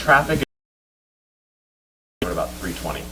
traffic at about 3:20.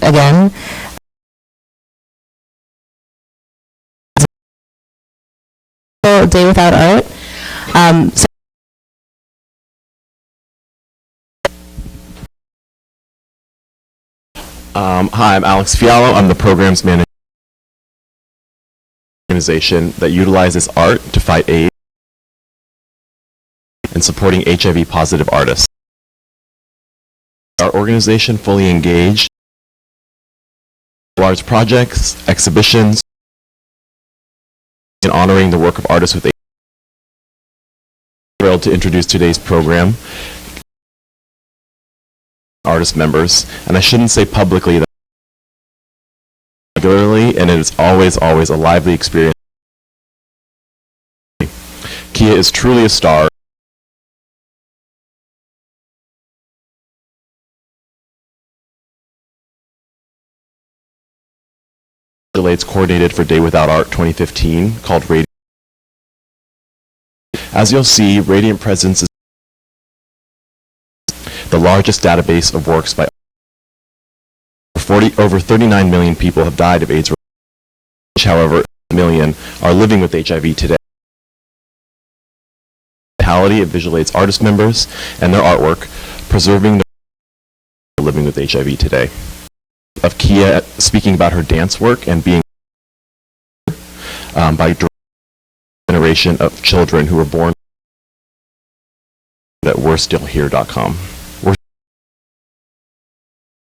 Again, Day Without Art. Hi, I'm Alex Fiallo. I'm the programs manager organization that utilizes art to fight AIDS and supporting HIV-positive artists. Our organization fully engaged in arts projects, exhibitions, and honoring the work of artists with AIDS. I'm thrilled to introduce today's program, artist members, and I shouldn't say publicly that regularly, and it is always a lively experience. Kia is truly a star. Visual AIDS coordinated for Day Without Art 2015 called Radiance. As you'll see, Radiant Presence is the largest database of works by over 39 million people have died of AIDS. However, million are living with HIV today. The mentality of Visual AIDS artist members and their artwork, preserving the living with HIV today. Of Kia speaking about her dance work and being by generation of children who were born at we'restillhere.com.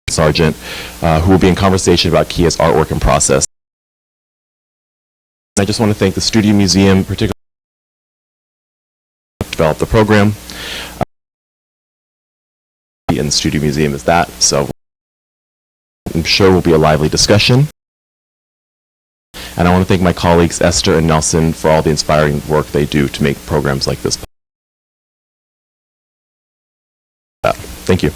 Sargent, who will be in conversation about Kia's artwork and process. I just want to thank the Studio Museum, particularly developed the program. In the Studio Museum is that, so I'm sure will be a lively discussion. And I want to thank my colleagues Esther and Nelson for all the inspiring work they do to make programs like this. Thank you.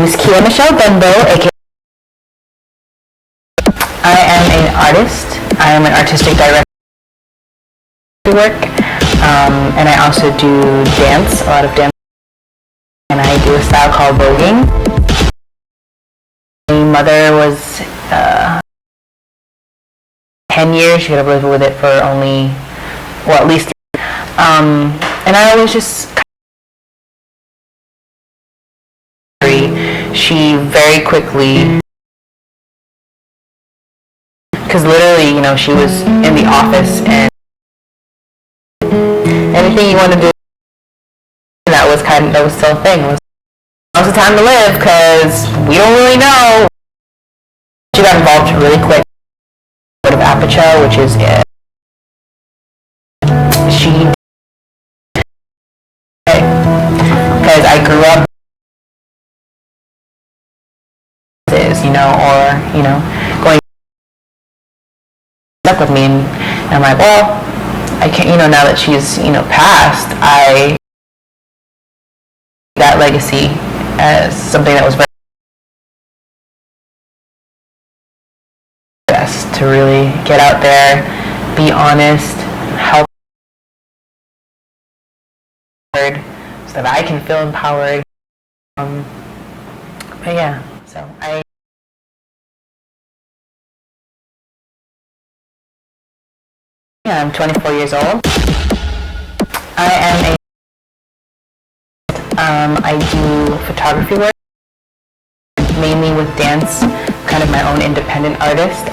is Kia Michelle Bembo, aka I am an artist. I am an artistic director work, and I also do dance, a lot of dance, and I do a style called voguing. My mother was 10 years. She could have lived with it for only, well, at least, and I always just, she very quickly, because literally, you know, she was in the office and anything you want to do, that was still a thing. Now's the time to live, because we don't really know. She got involved really quick with Aperture, which is it. Because I grew up, you know, or, you know, going stuck with me, and I'm like, well, I can't, you know, now that she's, you know, passed, that legacy as something that was very best to really get out there, be honest, help so that I can feel empowered. But yeah, so I'm 24 years old. I do photography work, mainly with dance, kind of my own independent artist.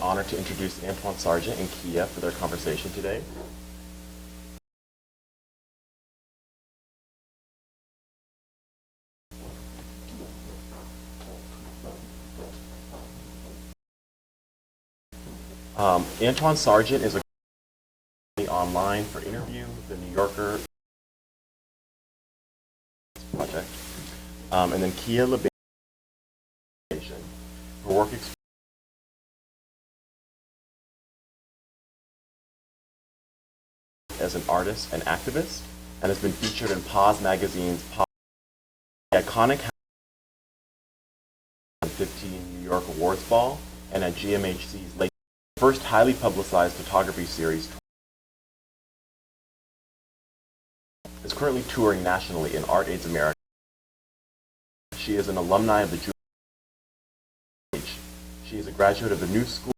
Honored to introduce Antwaun Sargent and Kia for their conversation today. Antwaun Sargent is a online for interview, the New Yorker project, and then Kia Labeija, her work experience as an artist and activist, and has been featured in Pause Magazine's the iconic 15 New York Awards Ball, and at GMHC's first highly publicized photography series. Is currently touring nationally in Art AIDS America. She is an alumni of the Visual AIDS. She is a graduate of the New School.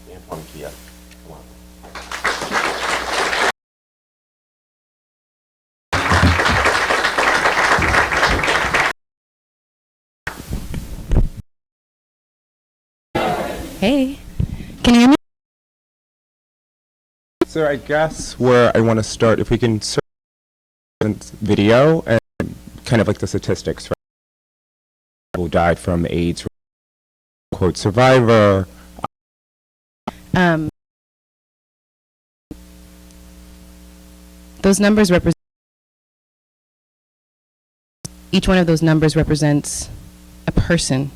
Antwaun, Kia, come on. Hey, can you hear me? So I guess where I want to start, if we can search video and kind of like the statistics, right? Who died from AIDS, quote, survivor. Those numbers represent, each one of those numbers represents a person.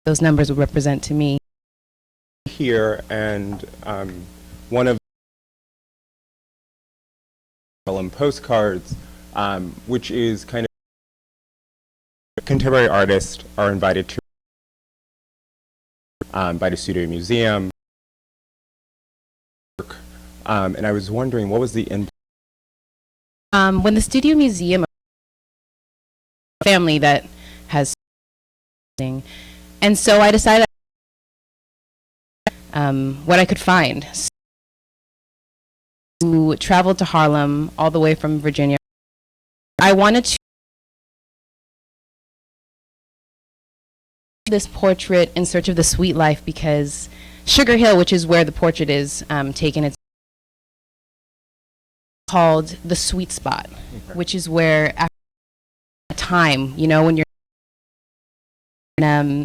Those numbers would represent to me. Here, and one of Harlem Postcards, which is kind of contemporary artists are invited to by the Studio Museum. And I was wondering, what was the input? When the Studio Museum, family that has, and so I decided what I could find. So, traveled to Harlem all the way from Virginia. I wanted to this portrait in search of the sweet life because Sugar Hill, which is where the portrait is taken, it's called the sweet spot, which is where after time, you know, when you're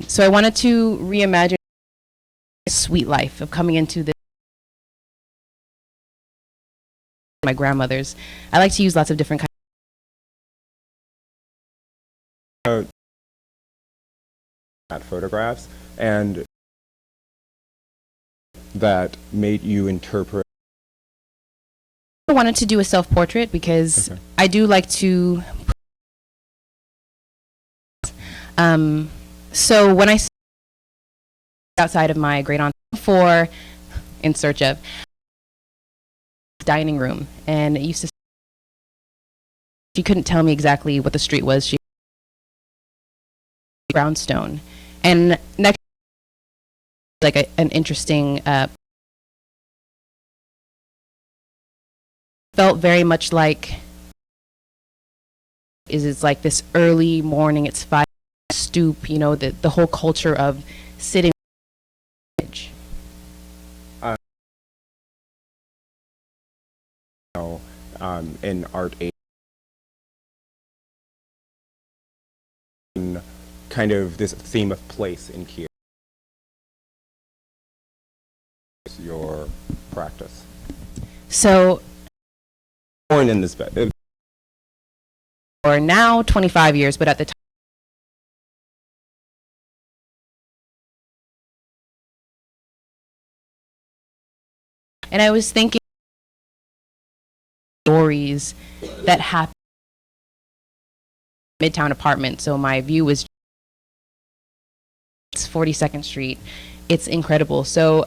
so I wanted to reimagine sweet life of coming into this. My grandmother's. I like to use lots of different kinds. at photographs, and that made you interpret. I wanted to do a self-portrait because Okay. I do like to. So when I outside of my great aunt for in search of dining room, and it used to. She couldn't tell me exactly what the street was. She brownstone, and next like an interesting. Felt very much like it's like this early morning, it's 5 stoop, you know, the whole culture of sitting In art kind of this theme of place in here is your practice. So Born in this or now 25 years, but at the time and I was thinking stories that happen Midtown apartment, so my view was it's 42nd Street. It's incredible. So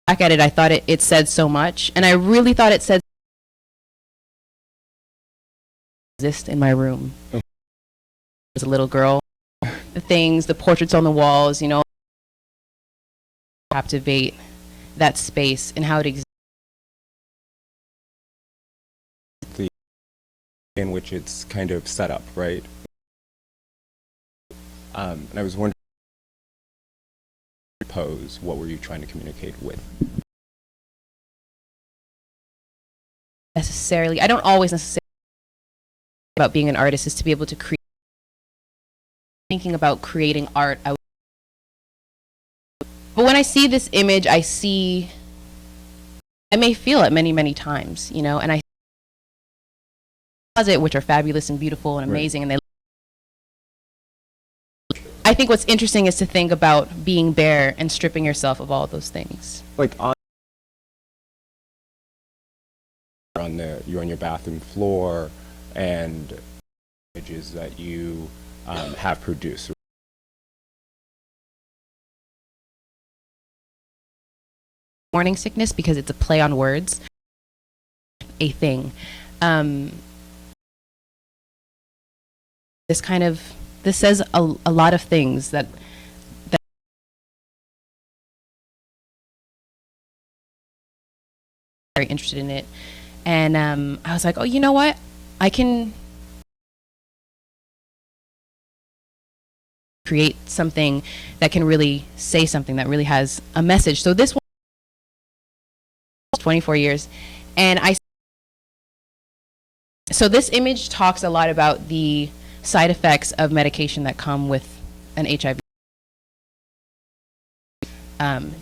back at it, I thought it said so much, and I really thought it said exist in my room. As a little girl, the things, the portraits on the walls, you know, captivate that space and how it exists. In which it's kind of set up, right? And I was wondering, pose, what were you trying to communicate with? Necessarily, I don't always necessarily about being an artist is to be able to create. Thinking about creating art, but when I see this image, I may feel it many, many times, you know, and I which are fabulous and beautiful and amazing, right. And I think what's interesting is to think about being bare and stripping yourself of all of those things. Like you're on your bathroom floor, and images that you have produced. Morning sickness, because it's a play on words, a thing. This says a lot of things that very interested in it, and I was like, oh, you know what, I can create something that can really say something that really has a message. So this one 24 years, and so this image talks a lot about the side effects of medication that come with an HIV,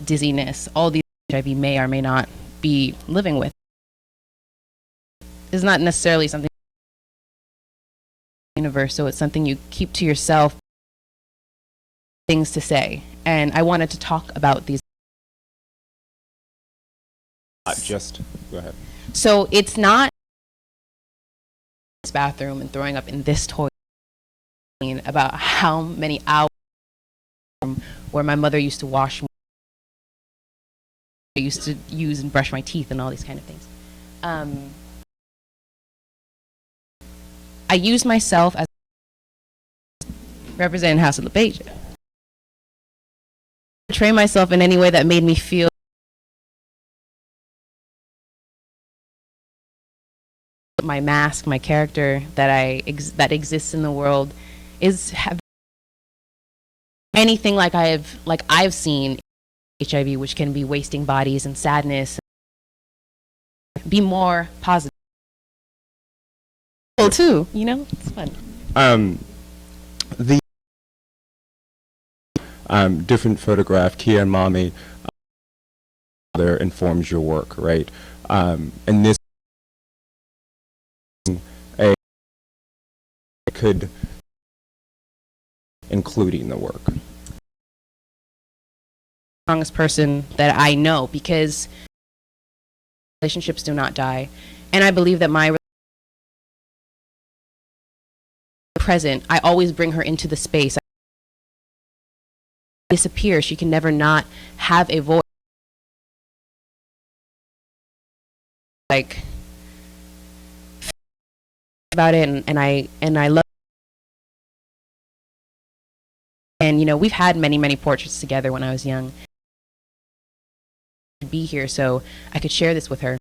dizziness, all these HIV may or may not be living with. It's not necessarily something universe, so it's something you keep to yourself, things to say, and I wanted to talk about these. Go ahead. So it's not this bathroom and throwing up in this toilet, about how many hours where my mother used to wash me, I used to use and brush my teeth and all these kind of things. I use myself as representing House of Labeija. Portray myself in any way that made me feel my mask, my character that exists in the world is anything like I've seen HIV, which can be wasting bodies and sadness. Be more positive. Well, too, you know, it's fun. The different photograph, Kia and Mommy, there informs your work, right? And this could including the work? Strongest person that I know, because relationships do not die. And I believe that my present, I always bring her into the space. Disappear, she can never not have a voice. Like about it, and I love. And you know, we've had many portraits together when I was young. To be here so I could share this with her.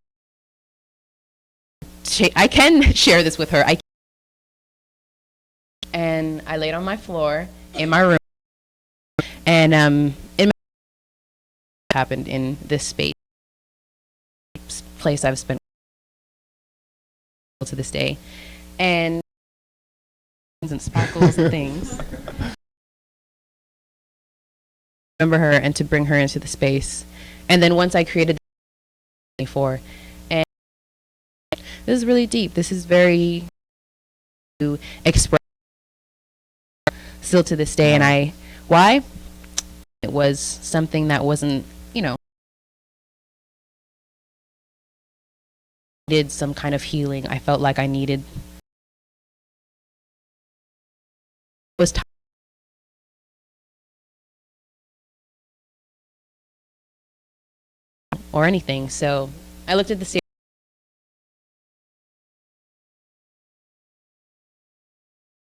I can share this with her. And I laid on my floor in my room, and happened in this place I've spent to this day, and sparkles and things. Remember her and to bring her into the space, and then once I created before, and this is really deep. This is very to express still to this day, and why? It was something that wasn't, you know, needed some kind of healing. I felt like I needed was or anything. So I looked at the series.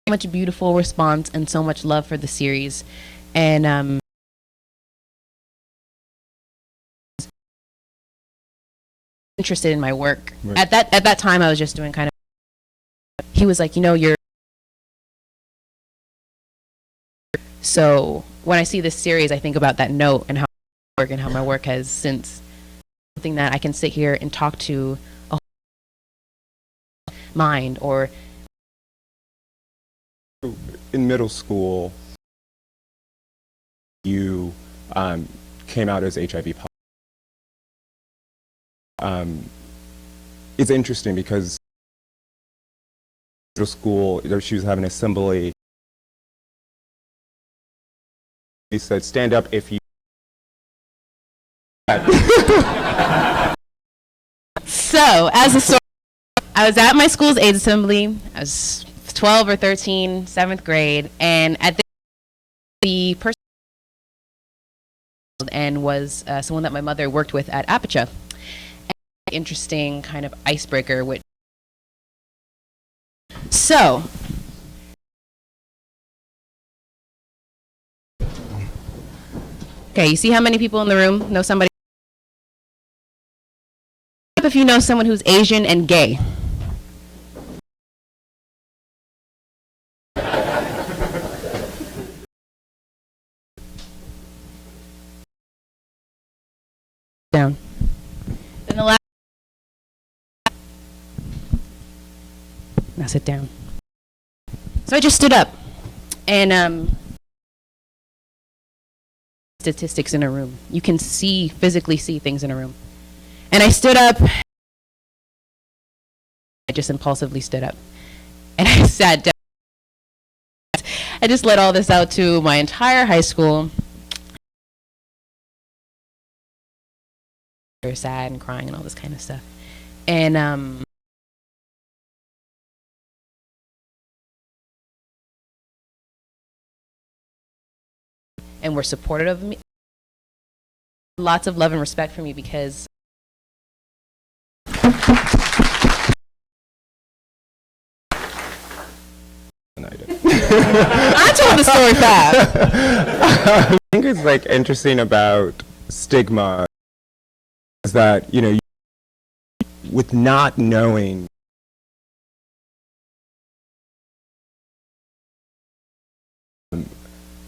So much beautiful response and so much love for the series, and interested in my work. Right. At that time I was just doing kind of, he was like, you know, you're, so when I see this series I think about that note and how I work and how my work has since something that I can sit here and talk to a mind. Or in middle school, you came out as HIV positive. It's interesting because middle school, she was having assembly. He said, "Stand up if you." So, as a story, I was at my school's AIDS assembly. I was 12 or 13, 7th grade, and at the person and was someone that my mother worked with at Apache. Interesting kind of icebreaker, which so okay, you see how many people in the room know somebody? If you know someone who's Asian and gay. Down. Then the last. Now sit down. So I just stood up, and statistics in a room. You can physically see things in a room. And I stood up. I just impulsively stood up, and I sat down. I just let all this out to my entire high school. Very sad and crying and all this kind of stuff, and were supportive of me. Lots of love and respect for me because I told the story fast. I think it's like interesting about stigma is that, you know, with not knowing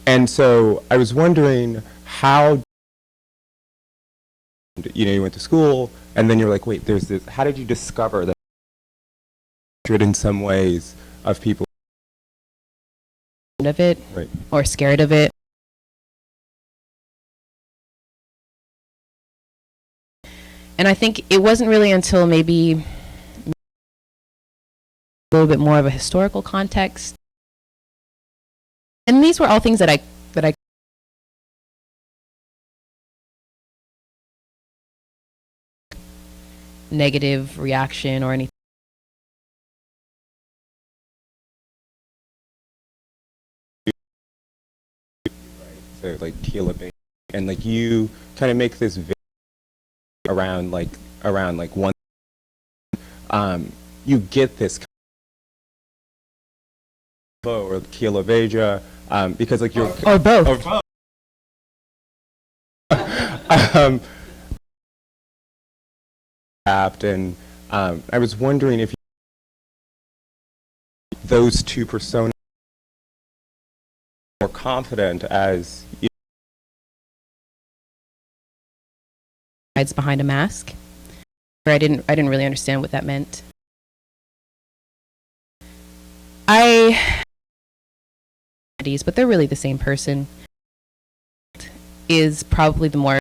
and so I was wondering how, you know, you went to school and then you're like, wait, there's this, how did you discover that in some ways of people of it, right, or scared of it? And I think it wasn't really until maybe a little bit more of a historical context And these were all things that I negative reaction or anything. So like Labeija, and like you kind of make this video around one. You get this or Labeija, because like you're Or both. And I was wondering if those two personas are more confident as you Hides behind a mask. I didn't really understand what that meant. But they're really the same person. Is probably the more,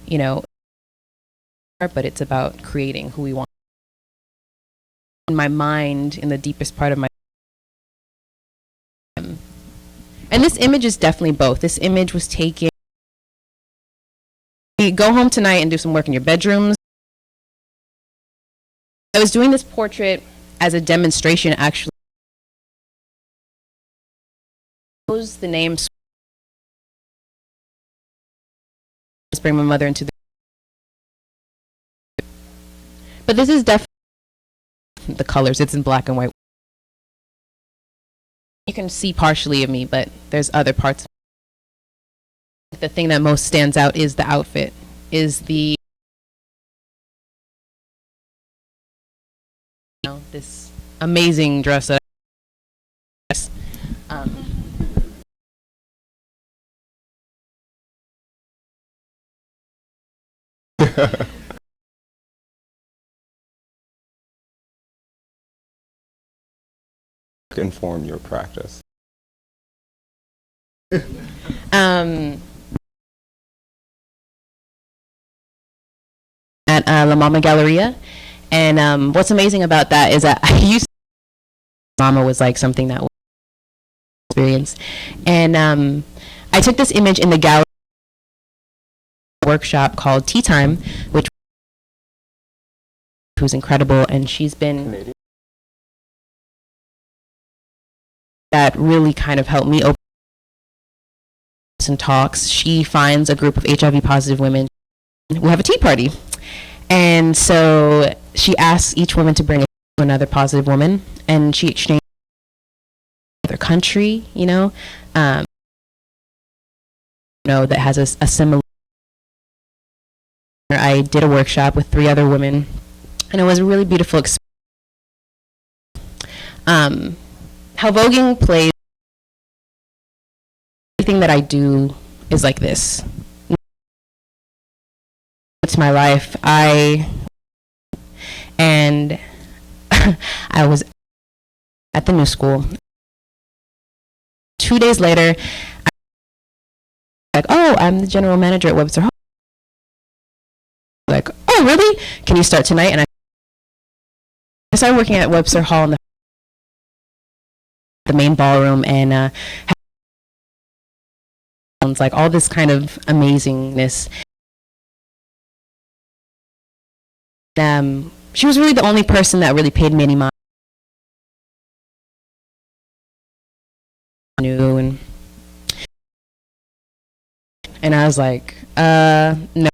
you know, but it's about creating who we want. In my mind, in the deepest part of my, and this image is definitely both. This image was taken. You go home tonight and do some work in your bedrooms. I was doing this portrait as a demonstration, actually. The name. Let's bring my mother into the. But this is definitely the colors. It's in black and white. You can see partially of me, but there's other parts. The thing that most stands out is the outfit. Is the this amazing dress that. inform your practice. At La Mama Galleria, and what's amazing about that is that I used Mama was like something that was experience, and I took this image in the gallery workshop called Tea Time, which was incredible, and she's been Canadian. That really kind of helped me open some talks. She finds a group of HIV positive women who have a tea party, and so she asks each woman to bring another positive woman, and she exchanged their country, that has a similar. I did a workshop with 3 other women, and it was a really beautiful experience. How voguing plays, everything that I do is like this. It's my life. I was at the new school. 2 days later, I'm the general manager at Webster Hall. Like, oh, really? Can you start tonight? And I started working at Webster Hall in the main ballroom, and like all this kind of amazingness. She was really the only person that really paid me any mind. And I was like, no.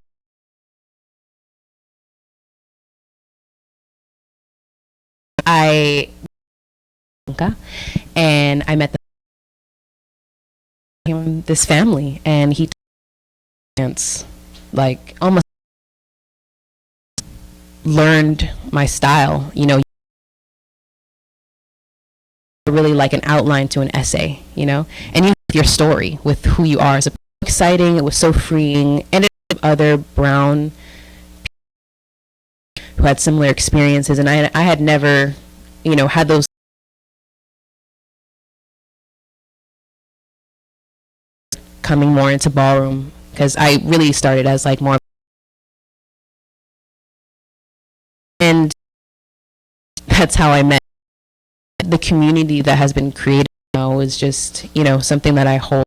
And I met this family, and he like almost learned my style, really like an outline to an essay, and you your story with who you are. It's so exciting. It was so freeing, and other brown people who had similar experiences, and I had never, had those. Coming more into ballroom, because I really started as like more, and that's how I met the community that has been created now is just, something that I hold.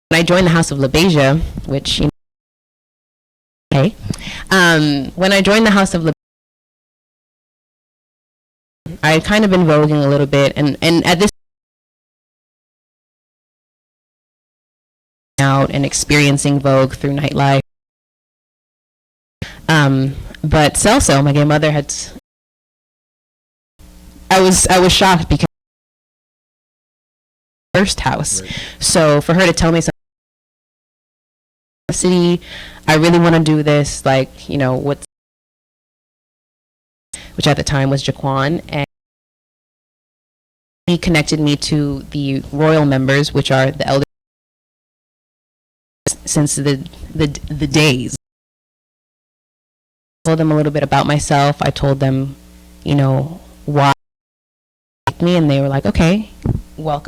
When I joined the House of Labeija, which, when I joined the House of Labeija, I had kind of been voguing a little bit, and at this out and experiencing Vogue through nightlife. But Celso, my gay mother, I was shocked because first house. Right. So for her to tell me something, city, I really want to do this, which at the time was Jaquan, and he connected me to the royal members, which are the elders since the days. I told them a little bit about myself. I told them, why they liked me, and they were like, okay, welcome.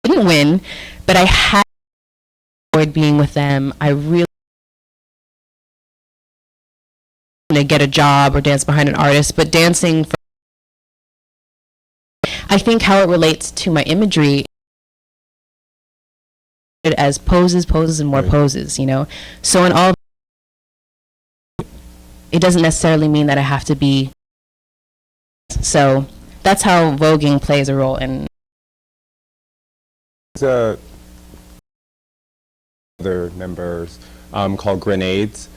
I didn't win, but I had enjoyed being with them. I really to get a job or dance behind an artist, but dancing for, I think how it relates to my imagery as poses and more poses, so in all, it doesn't necessarily mean that I have to be, so that's how voguing plays a role in other members called grenades.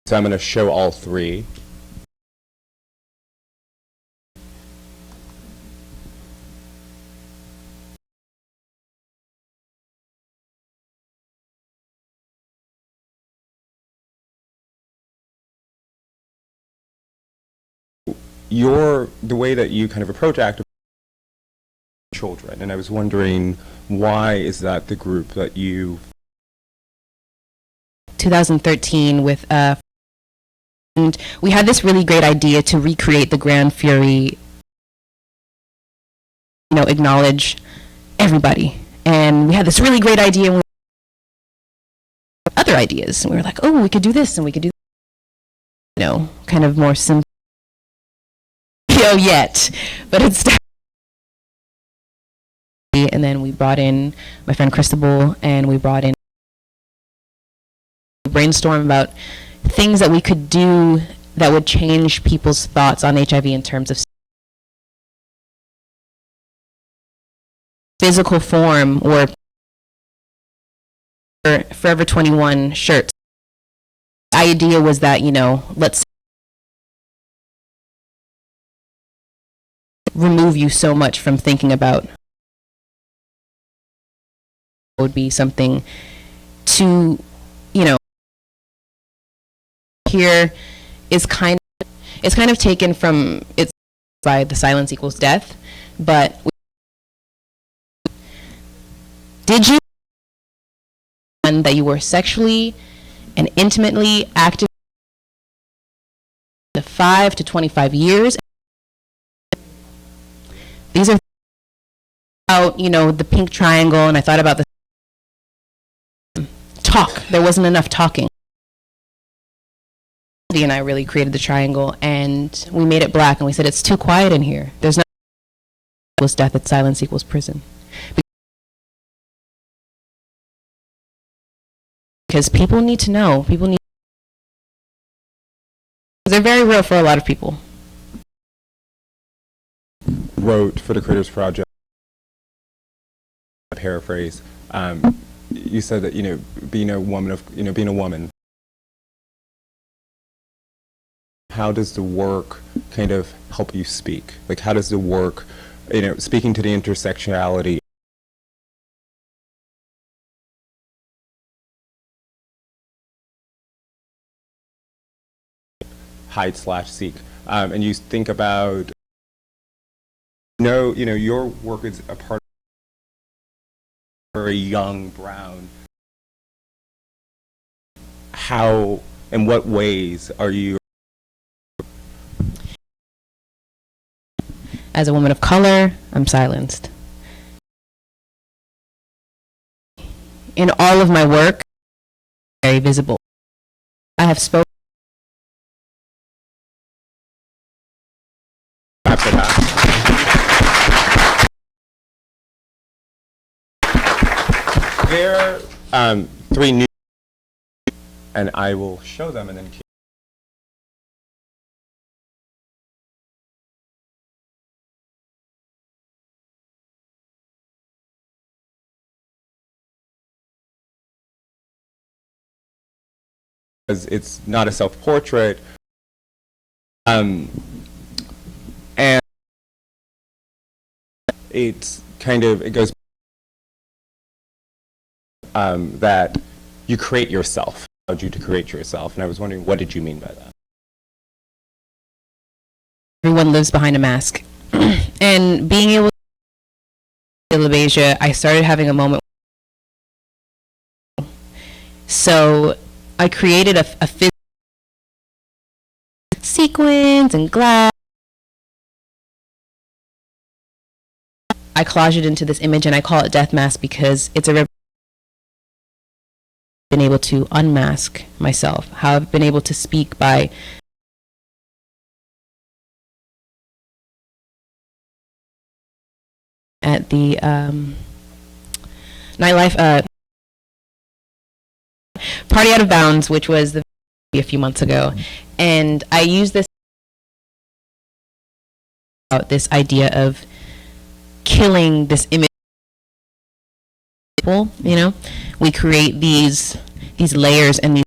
So I'm going to show all three. The way that you kind of approach activism children, and I was wondering, why is that the group that you 2013 with and we had this really great idea to recreate the Grand Fury, acknowledge everybody, and we had this really great idea, and other ideas, and we were like, oh, we could do this and we could do that. Kind of more simple yet, but it's and then we brought in my friend Cristobal, and we brought in brainstorm about things that we could do that would change people's thoughts on HIV in terms of physical form, or Forever 21 shirts. The idea was that, let's remove you so much from thinking about would be something to, here is kind of taken from, it's by The Silence Equals Death, but did you know that you were sexually and intimately active to 5 to 25 years? These are about, the pink triangle, and I thought about the talk. There wasn't enough talking. And I really created the triangle, and we made it black, and we said it's too quiet in here. There's no equals death, it's silence equals prison. Because people need to know. They're very real for a lot of people. Wrote for the Creators Project, paraphrase, you said that, being a woman, how does the work kind of help you speak? Like, how does the work, speaking to the intersectionality, hide/seek, and you think about, your work is a part of very young brown. How, in what ways are you? As a woman of color, I'm silenced. in all of my work, very visible. I have spoken After that. There are 3 new, and I will show them and then. Because it's not a self-portrait, and it's kind of, it goes that you create yourself, allowed you to create yourself, and I was wondering, what did you mean by that? everyone lives behind a mask. And being able to Labeija, I started having a moment. So I created a physical sequins and glass. I collaged it into this image and I call it Death Mask because it's a been able to unmask myself, how I've been able to speak by at the nightlife Party Out of Bounds, which was a few months ago, and I used this idea of killing this image. You know, we create these layers and these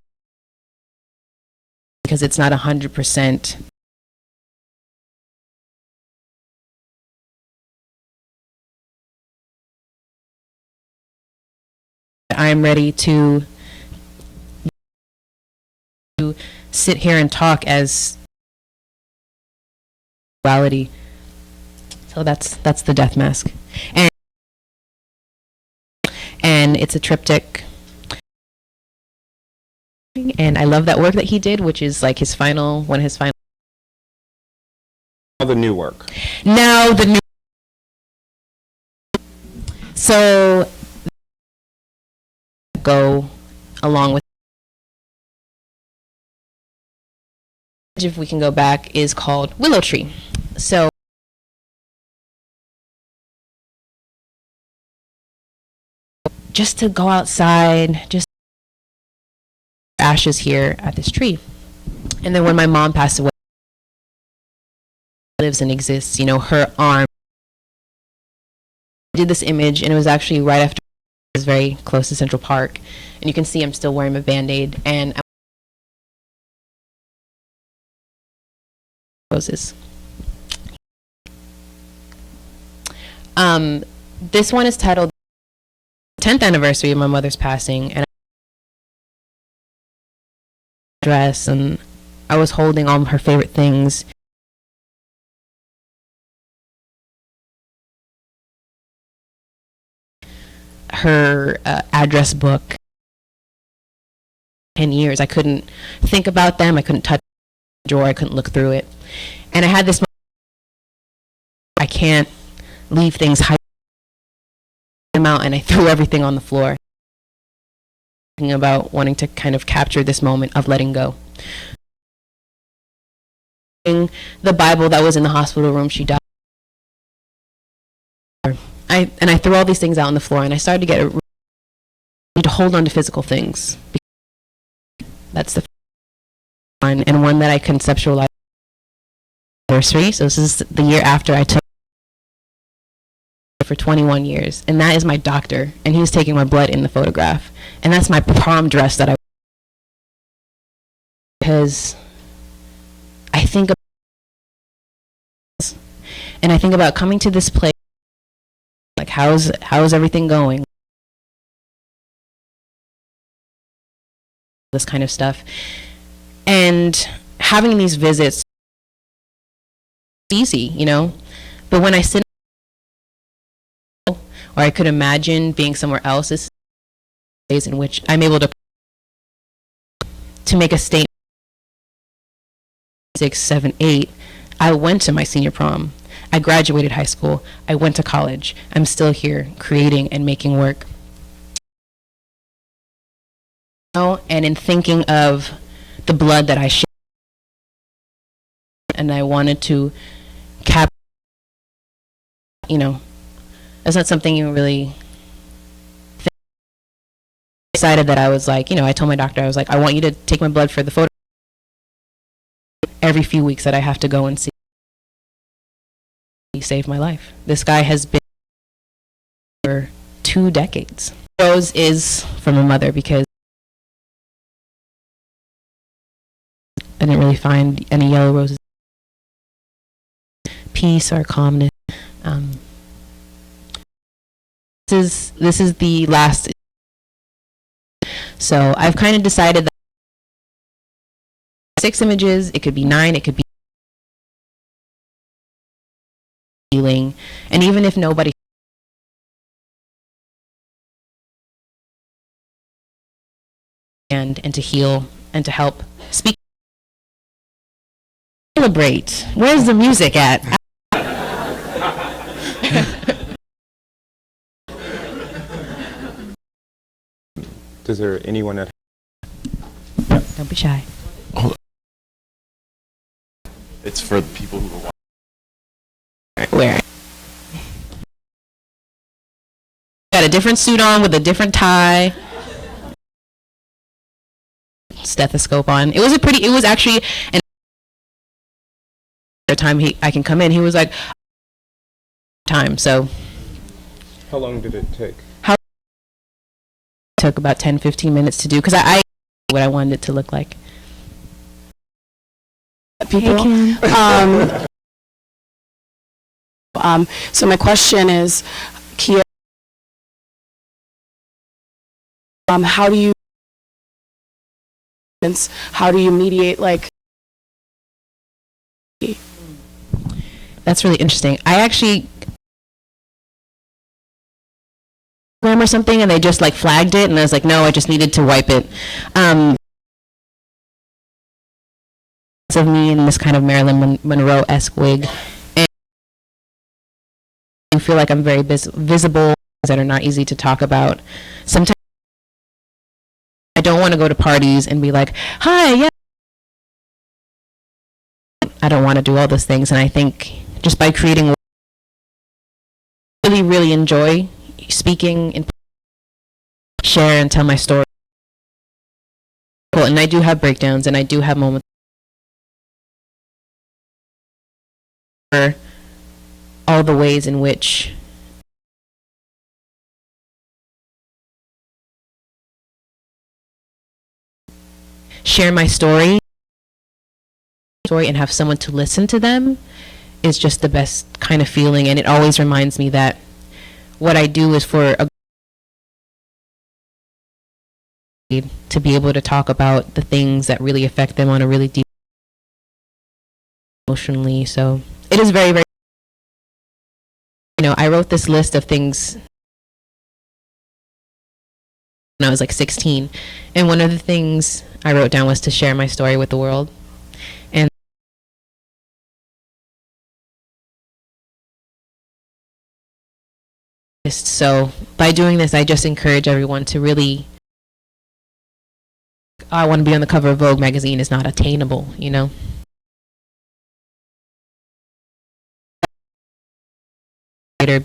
because it's not 100%. I'm ready to sit here and talk as reality. So that's the Death Mask, and it's a triptych. And I love that work that he did, which is like his final. All the new work. Now the new. So go along with. If we can go back, is called Willow Tree. So just to go outside, just ashes here at this tree. And then when my mom passed away, lives and exists, you know, her arm. I did this image and it was actually right after I was very close to Central Park. And you can see I'm still wearing my Band-Aid and roses. This one is titled 10th anniversary of my mother's passing, and dress, and I was holding all her favorite things. Her address book. 10 years. I couldn't think about them. I couldn't touch the drawer. I couldn't look through it. And I had this moment, I can't leave things hiding them out, and I threw everything on the floor. Thinking about wanting to kind of capture this moment of letting go. The Bible that was in the hospital room, she died. I threw all these things out on the floor, and I started to get need to hold on to physical things. That's the one, and one that I conceptualized. Anniversary. So this is the year after I took for 21 years, and that is my doctor, and he was taking my blood in the photograph, and that's my prom dress that I, because I think about, and I think about coming to this place, like how's everything going, this kind of stuff, and having these visits easy, you know, but when I sit or I could imagine being somewhere else, is days in which I'm able to make a statement. 6, 7, 8, I went to my senior prom. I graduated high school. I went to college. I'm still here creating and making work. And in thinking of the blood that I shed, and I wanted to cap, that's not something you really think. I decided that I was like, I told my doctor, I was like, I want you to take my blood for the photo every few weeks that I have to go and see. He saved my life. This guy has been for 2 decades. Rose is from a mother because I didn't really find any yellow roses. Peace or calmness. This is the last. So I've kind of decided that 6 images, it could be 9, it could be healing, and even if nobody and to heal and to help speak. Celebrate. Where's the music at? Is there anyone at? Don't be shy. It's for the people who are watching. Where? Got a different suit on with a different tie. Stethoscope on. It was actually an time I can come in. He was like time. So How long did it take? it took about 10-15 minutes to do because I what I wanted it to look like. People. So my question is, Kia, how do you mediate, like? That's really interesting. I actually or something, and they just like flagged it, and I was like, no, I just needed to wipe it. Of me in this kind of Marilyn Monroe-esque wig, and I feel like I'm very visible, that are not easy to talk about. Sometimes I don't want to go to parties and be like, hi, yeah. I don't want to do all those things, and I think just by creating, really enjoy speaking and share and tell my story. And I do have breakdowns, and I do have moments for all the ways in which share my story and have someone to listen to them is just the best kind of feeling, and it always reminds me that what I do is for to be able to talk about the things that really affect them on a really deep emotionally. So it is very, very, I wrote this list of things when I was like 16, and one of the things I wrote down was to share my story with the world. And so by doing this, I just encourage everyone to really, I want to be on the cover of Vogue magazine is not attainable,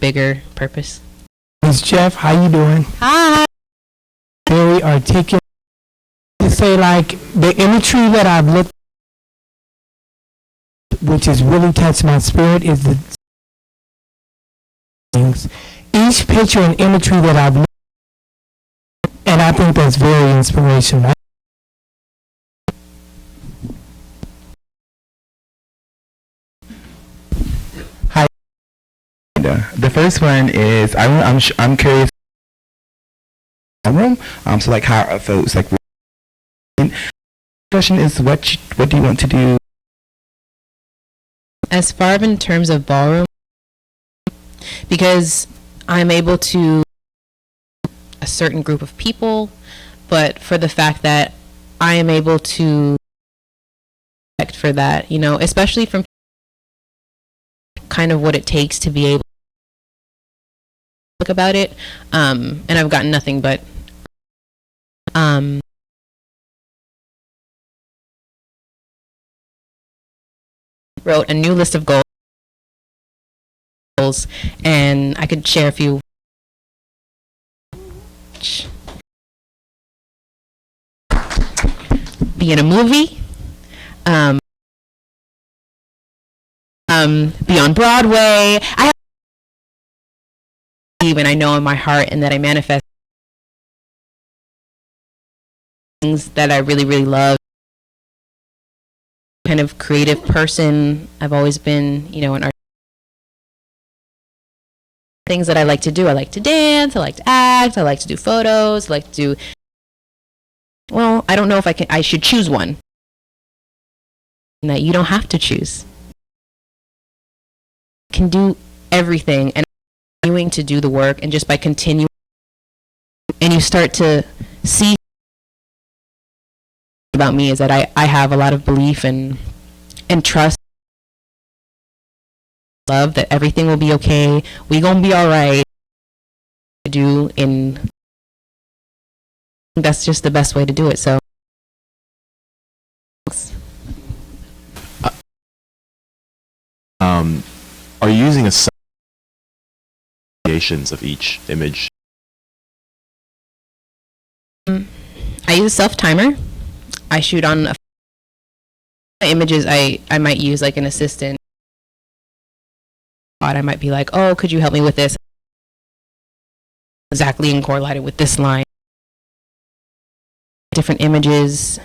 bigger purpose. It's Jeff. How you doing? Hi. Very articulate. To say like the imagery that I've looked, which has really touched my spirit, is the things. Each picture and imagery that I've looked, and I think that's very inspirational. The first one is I'm curious. Ballroom. So like how are folks like? The question is what do you want to do? As far as in terms of ballroom, because I'm able to a certain group of people, but for the fact that I am able to for that, especially from kind of what it takes to be able to talk about it, and I've gotten nothing but wrote a new list of goals, and I could share a few. Be in a movie, be on Broadway. I believe, and I know in my heart, and that I manifest things that I really, really love. Kind of creative person. I've always been, an art. Things that I like to do. I like to dance. I like to act. I like to do photos. I like to do. Well, I don't know if I should choose one. And that you don't have to choose. You can do everything, and continuing to do the work, and just by continuing, and you start to see about me is that I have a lot of belief and trust, love that everything will be okay. We gonna be all right. That's just the best way to do it. So are you using a variations of each image? I use a self timer. I shoot on images. I might use like an assistant. I might be like, oh, could you help me with this? Exactly, and correlate it with this line. Different images.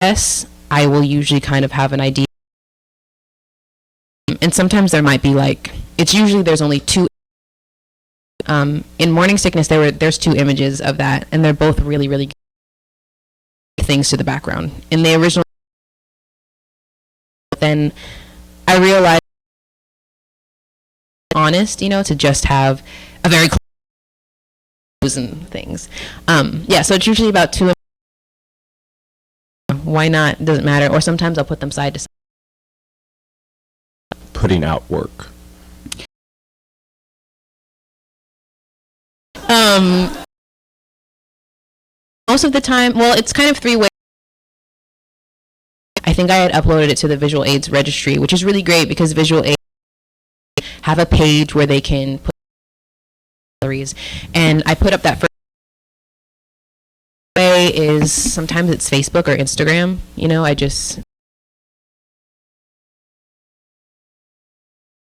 Yes, I will usually kind of have an idea. And sometimes there might be like, it's usually there's only two. In Morning Sickness, there's two images of that, and they're both really, really good things to the background. In the original, then I realized, honest, to just have a very close and things. So it's usually about two. Why not? Doesn't matter. Or sometimes I'll put them side to side. Putting out work. Most of the time, well, it's kind of three ways. I think I had uploaded it to the Visual AIDS Registry, which is really great because Visual AIDS have a page where they can put galleries. And I put up that first way is sometimes it's Facebook or Instagram. I just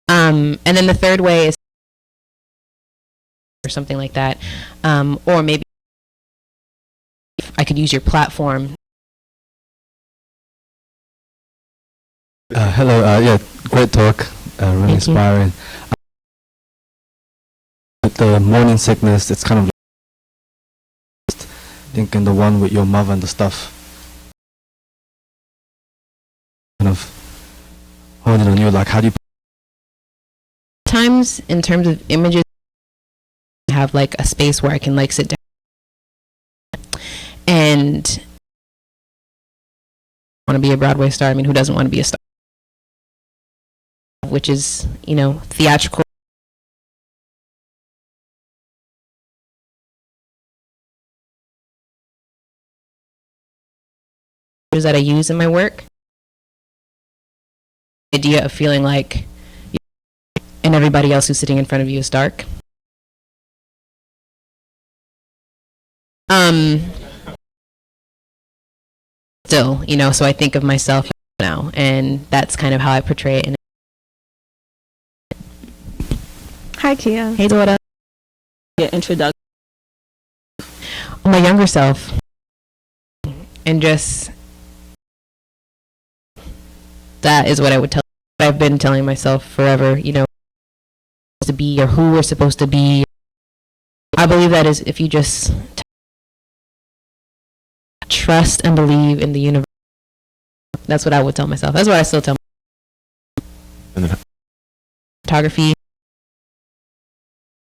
and then the third way is or something like that, or maybe I could use your platform. Hello, great talk, really inspiring. With the Morning Sickness, it's kind of thinking the one with your mother and the stuff, kind of holding on you, like how do you... Times in terms of images, I have like a space where I can like sit down and want to be a Broadway star. I mean, who doesn't want to be a star? Which is, theatrical. That I use in my work. The idea of feeling like and everybody else who's sitting in front of you is dark. Still, so I think of myself now, and that's kind of how I portray it. Hi, Kia. Hey, Dora. Your introduction. My younger self, and just that is what I would tell. I've been telling myself forever, to be or who we're supposed to be. I believe that is if you just trust and believe in the universe. That's what I would tell myself. That's what I still tell myself. And then Photography.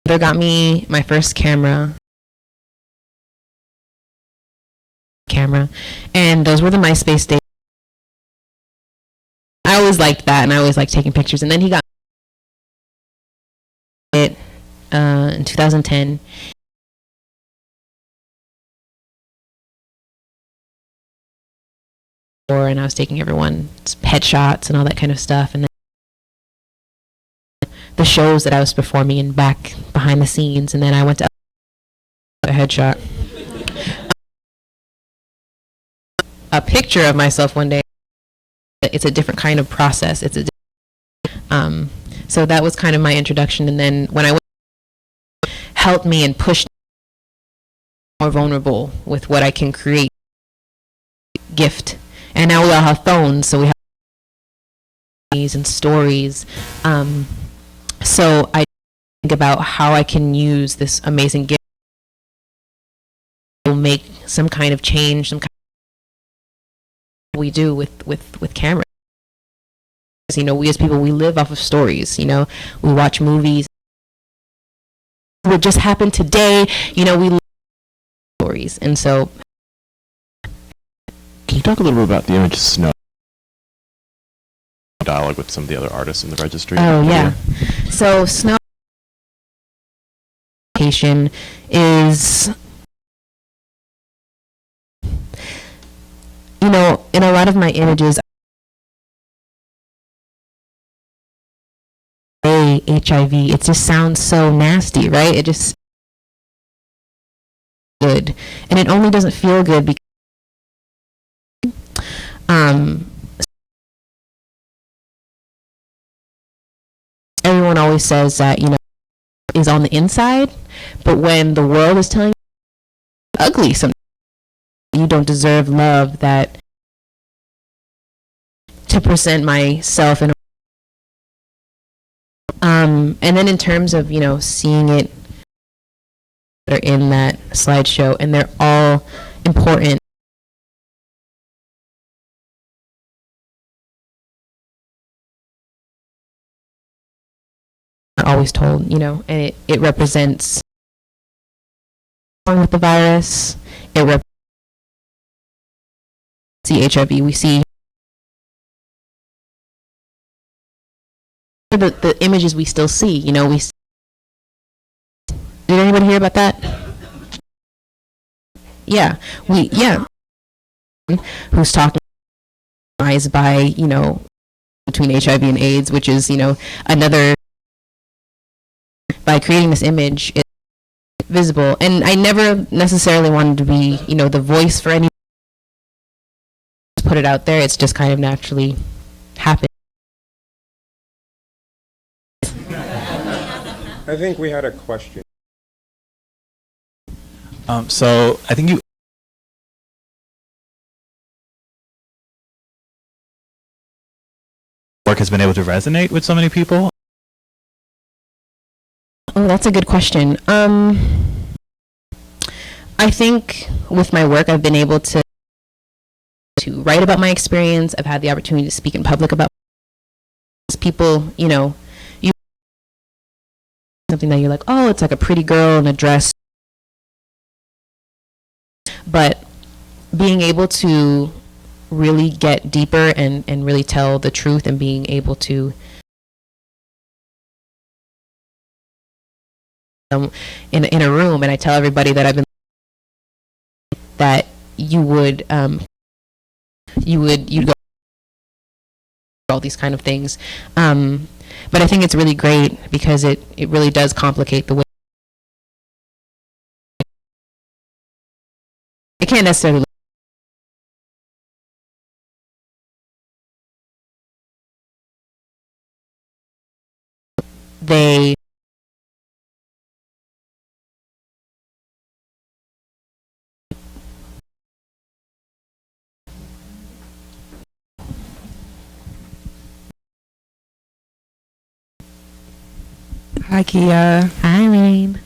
Mother got me my first camera, and those were the MySpace days. I always liked that, and I always liked taking pictures. And then he got it in 2010. and I was taking everyone's headshots and all that kind of stuff. And then the shows that I was performing in back behind the scenes. And then I went to a headshot. A picture of myself one day. It's a different kind of process. So that was kind of my introduction. And then when I went, helped me and pushed more vulnerable with what I can create, gift. And now we all have phones, so we have and stories. So I think about how I can use this amazing gift to make some kind of change, some kind of we do with camera. You know, we as people, we live off of stories. You know, we watch movies. What just happened today, you know, we live stories. And so, Can you talk a little bit about the image Snow? Dialogue with some of the other artists in the registry? oh yeah. So snow is, you know, in a lot of my images, HIV, it just sounds so nasty, right? It just good, and it only doesn't feel good because everyone always says that, you know, is on the inside, but when the world is telling you ugly, sometimes you don't deserve love, that to present myself in a and then in terms of, you know, seeing it that are in that slideshow, and they're all important. Always told, you know, and it represents with the virus. It represents the HIV. We see the images we still see, you know, did anybody hear about that? Yeah, who's talking by, you know, between HIV and AIDS, which is, you know, another, by creating this image, it's visible. And I never necessarily wanted to be, you know, the voice for any, put it out there. It's just kind of naturally happened. I think we had a question. So I think work has been able to resonate with so many people. Oh, that's a good question. I think with my work, I've been able to write about my experience. I've had the opportunity to speak in public about people, you know, something that you're like, oh, it's like a pretty girl in a dress. But being able to really get deeper and really tell the truth, and being able to in a room, and I tell everybody that I've been, that you'd go all these kind of things. But I think it's really great because it really does complicate the way. It can't necessarily. They. Hi, Kia. Hi, Rain.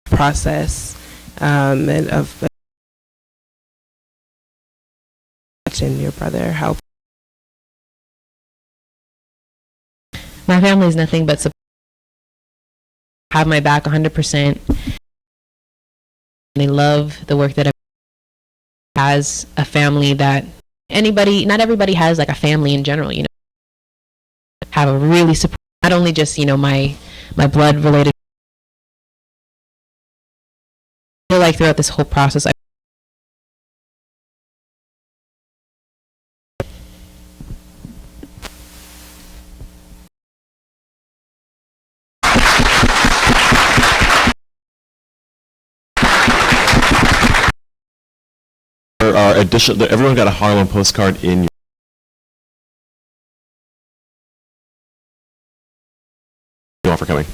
Process and of watching your brother help. My family is nothing but have my back 100%. They love the work that I has a family that not everybody has, like a family in general, you know, have a really support, not only just, you know, my blood related. I feel like throughout this whole process, There are additional. Everyone got a Harlem postcard in your. Thank you all for coming.